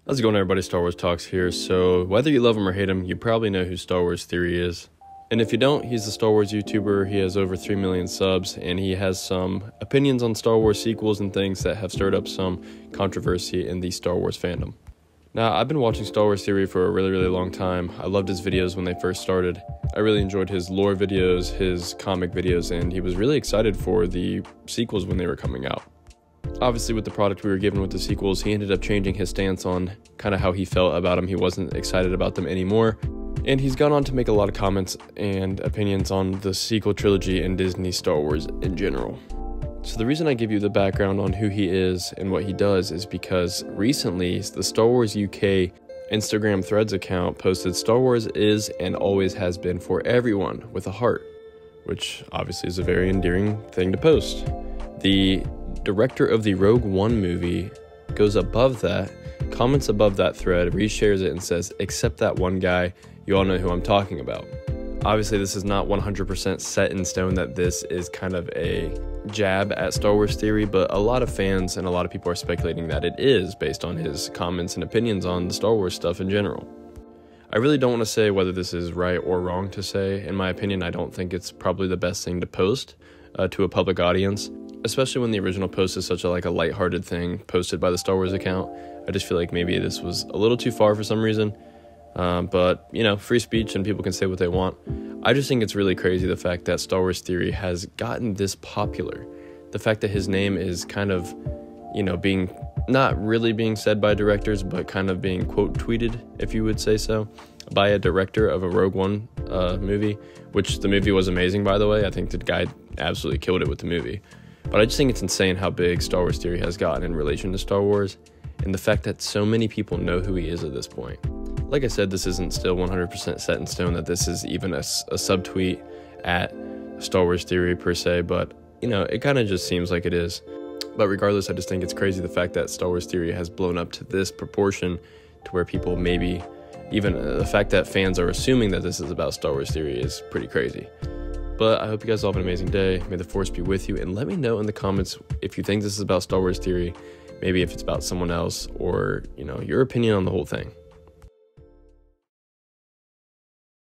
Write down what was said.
How's it going, everybody? Star Wars Talks here. So whether you love him or hate him, you probably know who Star Wars Theory is. And if you don't, he's a Star Wars YouTuber. He has over 3 million subs, and he has some opinions on Star Wars sequels and things that have stirred up some controversy in the Star Wars fandom. Now, I've been watching Star Wars Theory for a really long time. I loved his videos when they first started. I really enjoyed his lore videos, his comic videos, and he was really excited for the sequels when they were coming out. Obviously, with the product we were given with the sequels, he ended up changing his stance on kind of how he felt about them. He wasn't excited about them anymore. And he's gone on to make a lot of comments and opinions on the sequel trilogy and Disney Star Wars in general. So the reason I give you the background on who he is and what he does is because recently the Star Wars UK Instagram Threads account posted Star Wars is and always has been for everyone with a heart, which obviously is a very endearing thing to post. The director of the Rogue One movie goes above that, comments above that thread, reshares it and says, "Except that one guy, you all know who I'm talking about." Obviously, this is not 100% set in stone that this is kind of a jab at Star Wars Theory, but a lot of fans and a lot of people are speculating that it is based on his comments and opinions on the Star Wars stuff in general. I really don't want to say whether this is right or wrong to say. In my opinion, I don't think it's probably the best thing to post to a public audience, especially when the original post is such a lighthearted thing posted by the Star Wars account. I just feel like maybe this was a little too far for some reason. But, you know, free speech and people can say what they want. I just think it's really crazy the fact that Star Wars Theory has gotten this popular. The fact that his name is kind of, you know, being not really being said by directors, but kind of being quote tweeted, if you would say so, by a director of a Rogue One movie, which the movie was amazing, by the way. I think the guy absolutely killed it with the movie. But I just think it's insane how big Star Wars Theory has gotten in relation to Star Wars, and the fact that so many people know who he is at this point. Like I said, this isn't still 100% set in stone that this is even a subtweet at Star Wars Theory per se, but, you know, it kind of just seems like it is. But regardless, I just think it's crazy the fact that Star Wars Theory has blown up to this proportion to where people maybe, even the fact that fans are assuming that this is about Star Wars Theory is pretty crazy. But I hope you guys all have an amazing day. May the Force be with you, and let me know in the comments if you think this is about Star Wars Theory, maybe if it's about someone else, or, you know, your opinion on the whole thing.